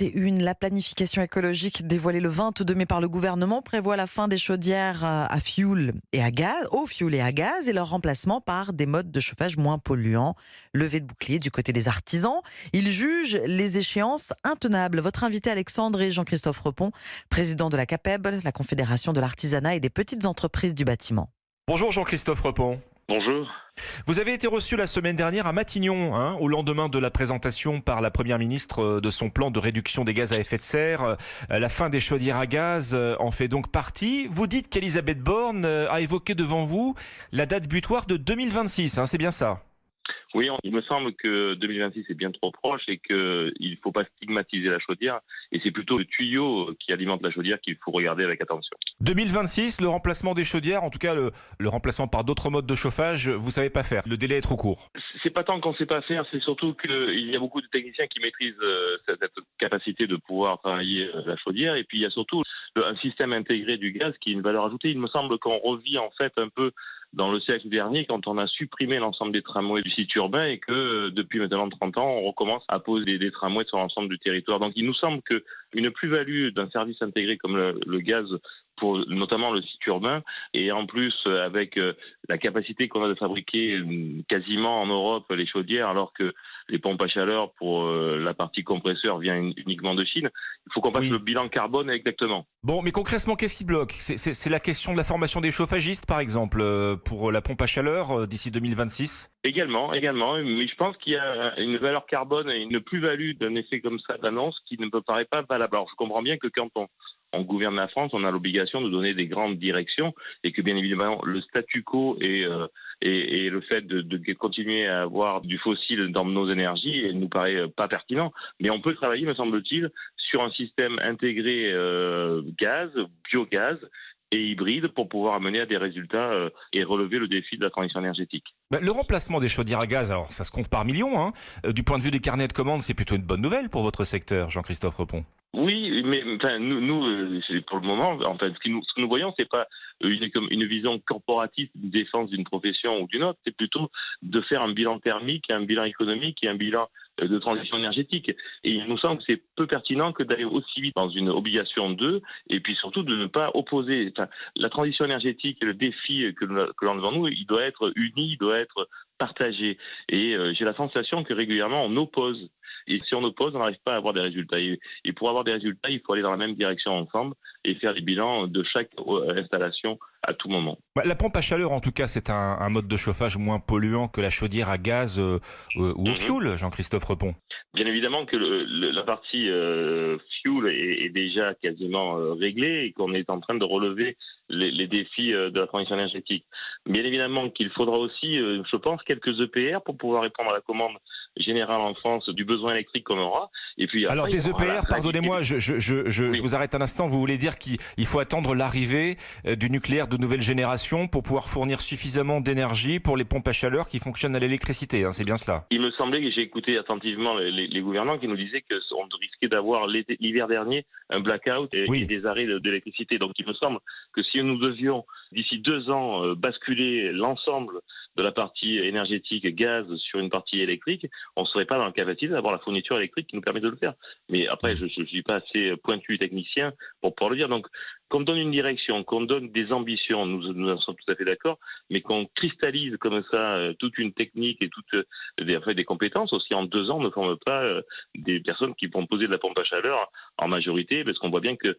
Actualité 1, la planification écologique dévoilée le 22 mai par le gouvernement prévoit la fin des chaudières à fioul et à gaz, au fioul et à gaz et leur remplacement par des modes de chauffage moins polluants. Levé de bouclier du côté des artisans. Ils jugent les échéances intenables. Votre invité Alexandre et Jean-Christophe Repon, président de la CAPEB, la Confédération de l'artisanat et des petites entreprises du bâtiment. Bonjour Jean-Christophe Repon. Bonjour. Vous avez été reçu la semaine dernière à Matignon, au lendemain de la présentation par la Première ministre de son plan de réduction des gaz à effet de serre. La fin des chaudières à gaz en fait donc partie. Vous dites qu'Elisabeth Borne a évoqué devant vous la date butoir de 2026, c'est bien ça? Oui, il me semble que 2026 est bien trop proche et qu'il ne faut pas stigmatiser la chaudière. Et c'est plutôt le tuyau qui alimente la chaudière qu'il faut regarder avec attention. 2026, le remplacement des chaudières, en tout cas le remplacement par d'autres modes de chauffage, vous ne savez pas faire. Le délai est trop court. C'est pas tant qu'on ne sait pas faire, c'est surtout qu'il y a beaucoup de techniciens qui maîtrisent cette capacité de pouvoir travailler la chaudière. Et puis il y a surtout un système intégré du gaz qui est une valeur ajoutée. Il me semble qu'on revit en fait un peu dans le siècle dernier, quand on a supprimé l'ensemble des tramways du site urbain et que depuis maintenant 30 ans, on recommence à poser des tramways sur l'ensemble du territoire. Donc il nous semble qu'une plus-value d'un service intégré comme le gaz pour notamment le site urbain, et en plus avec la capacité qu'on a de fabriquer quasiment en Europe les chaudières, alors que les pompes à chaleur pour la partie compresseur vient uniquement de Chine, il faut qu'on fasse le bilan carbone exactement. Bon, mais concrètement, qu'est-ce qui bloque? C'est la question de la formation des chauffagistes, par exemple, pour la pompe à chaleur d'ici 2026? Également, mais je pense qu'il y a une valeur carbone et une plus-value d'un effet comme ça d'annonce qui ne me paraît pas valable. Alors je comprends bien que quand on gouverne la France, on a l'obligation de donner des grandes directions et que bien évidemment le statu quo et le fait de continuer à avoir du fossile dans nos énergies ne nous paraît pas pertinent. Mais on peut travailler, me semble-t-il, sur un système intégré gaz, biogaz et hybride pour pouvoir amener à des résultats et relever le défi de la transition énergétique. Le remplacement des chaudières à gaz, alors ça se compte par millions. Du point de vue des carnets de commandes, c'est plutôt une bonne nouvelle pour votre secteur, Jean-Christophe Repon. Oui, mais enfin, nous pour le moment, enfin, ce que nous voyons, c'est pas une vision corporatiste de défense d'une profession ou d'une autre, c'est plutôt de faire un bilan thermique, un bilan économique et un bilan de transition énergétique. Et il nous semble que c'est peu pertinent que d'aller aussi vite dans une obligation d'eux, et puis surtout de ne pas opposer. Enfin, la transition énergétique et le défi que l'on a devant nous, il doit être uni, il doit être partagé. Et j'ai la sensation que régulièrement on oppose. Et si on oppose, on n'arrive pas à avoir des résultats. Et pour avoir des résultats, il faut aller dans la même direction ensemble et faire les bilans de chaque installation à tout moment. La pompe à chaleur, en tout cas, c'est un mode de chauffage moins polluant que la chaudière à gaz ou au fioul, Jean-Christophe Repon. Bien évidemment que la partie fuel est déjà quasiment réglée et qu'on est en train de relever les défis de la transition énergétique. Bien évidemment qu'il faudra aussi, je pense, quelques EPR pour pouvoir répondre à la commande générale en France du besoin électrique qu'on aura. Et puis après, alors des EPR, pardonnez-moi, je vous arrête un instant, vous voulez dire qu'il faut attendre l'arrivée du nucléaire de nouvelle génération pour pouvoir fournir suffisamment d'énergie pour les pompes à chaleur qui fonctionnent à l'électricité, c'est bien cela? Il me semblait, que j'ai écouté attentivement les gouvernants qui nous disaient qu'on risquait d'avoir l'hiver dernier un blackout et des arrêts d'électricité. Donc il me semble que si nous devions d'ici 2 ans basculer l'ensemble de la partie énergétique gaz sur une partie électrique, on ne serait pas dans la capacité d'avoir la fourniture électrique qui nous permet de le faire. Mais après, je ne suis pas assez pointu technicien pour pouvoir le dire. Donc, qu'on donne une direction, qu'on donne des ambitions, nous en sommes tout à fait d'accord, mais qu'on cristallise comme ça toute une technique et toutes des compétences aussi en 2 ans ne forment pas des personnes qui vont poser de la pompe à chaleur en majorité, parce qu'on voit bien que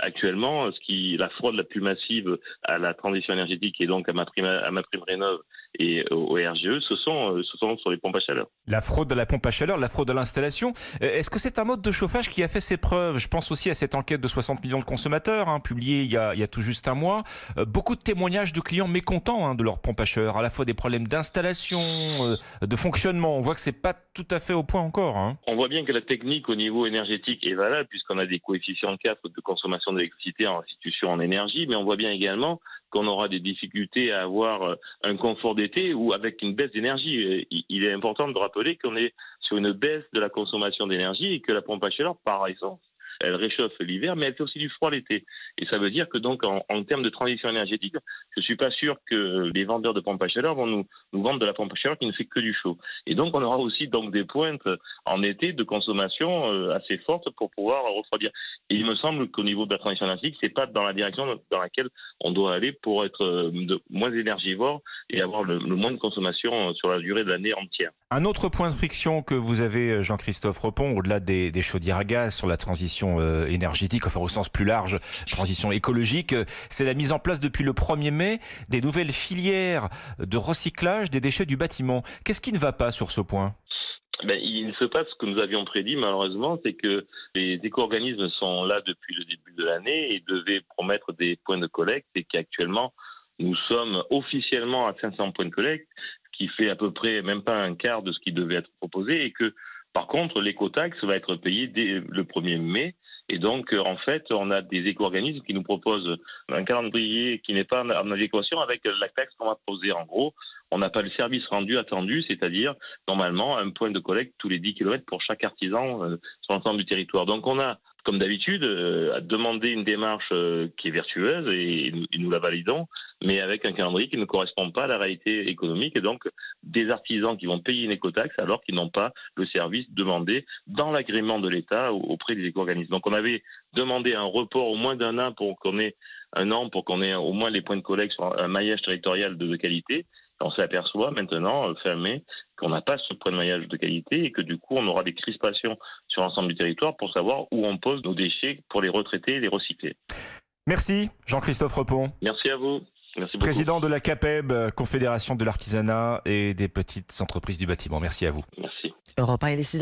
actuellement, la fraude la plus massive à la transition énergétique et donc à MaPrimeRénov' et au RGE, ce sont sur les pompes à chaleur. La fraude à la pompe à chaleur, la fraude à l'installation. Est-ce que c'est un mode de chauffage qui a fait ses preuves? Je pense aussi à cette enquête de 60 millions de consommateurs, publiée il y a tout juste un mois. Beaucoup de témoignages de clients mécontents de leur pompe à chaleur, à la fois des problèmes d'installation, de fonctionnement. On voit que c'est pas tout à fait au point encore. On voit bien que la technique au niveau énergétique est valable puisqu'on a des coefficients 4 de consommation d'électricité en restitution en énergie, mais on voit bien également qu'on aura des difficultés à avoir un confort d'été ou avec une baisse d'énergie. Il est important de rappeler qu'on est sur une baisse de la consommation d'énergie et que la pompe à chaleur, par essence, elle réchauffe l'hiver, mais elle fait aussi du froid l'été. Et ça veut dire que donc en termes de transition énergétique, je suis pas sûr que les vendeurs de pompes à chaleur vont nous vendre de la pompe à chaleur qui ne fait que du chaud. Et donc on aura aussi donc des pointes en été de consommation assez forte pour pouvoir refroidir. Et il me semble qu'au niveau de la transition énergétique, c'est pas dans la direction dans laquelle on doit aller pour être moins énergivore et avoir le moins de consommation sur la durée de l'année entière. Un autre point de friction que vous avez, Jean-Christophe Repon, au-delà des chaudières à gaz sur la transition énergétique, enfin au sens plus large, transition écologique, c'est la mise en place depuis le 1er mai des nouvelles filières de recyclage des déchets du bâtiment. Qu'est-ce qui ne va pas sur ce point ? Il se passe ce que nous avions prédit, malheureusement, c'est que les éco-organismes sont là depuis le début de l'année et devaient promettre des points de collecte et qu'actuellement, nous sommes officiellement à 500 points de collecte, ce qui fait à peu près même pas un quart de ce qui devait être proposé et que, par contre, l'écotaxe va être payée dès le 1er mai. Et donc, en fait, on a des éco-organismes qui nous proposent un calendrier qui n'est pas en adéquation avec la taxe qu'on va poser. En gros, on n'a pas le service rendu attendu, c'est-à-dire, normalement, un point de collecte tous les 10 km pour chaque artisan sur l'ensemble du territoire. Donc, on a, comme d'habitude, demandé une démarche qui est vertueuse et nous la validons, mais avec un calendrier qui ne correspond pas à la réalité économique et donc des artisans qui vont payer une écotaxe alors qu'ils n'ont pas le service demandé dans l'agrément de l'État auprès des éco-organismes. Donc on avait demandé un report au moins d'un an pour qu'on ait au moins les points de collecte sur un maillage territorial de qualité. On s'aperçoit maintenant, fin mai, qu'on n'a pas ce point de maillage de qualité et que du coup on aura des crispations sur l'ensemble du territoire pour savoir où on pose nos déchets pour les retraiter et les recycler. Merci Jean-Christophe Repon. Merci à vous. Merci beaucoup. Président de la CAPEB, Confédération de l'artisanat et des petites entreprises du bâtiment. Merci à vous. Merci. Europe 1 et les 6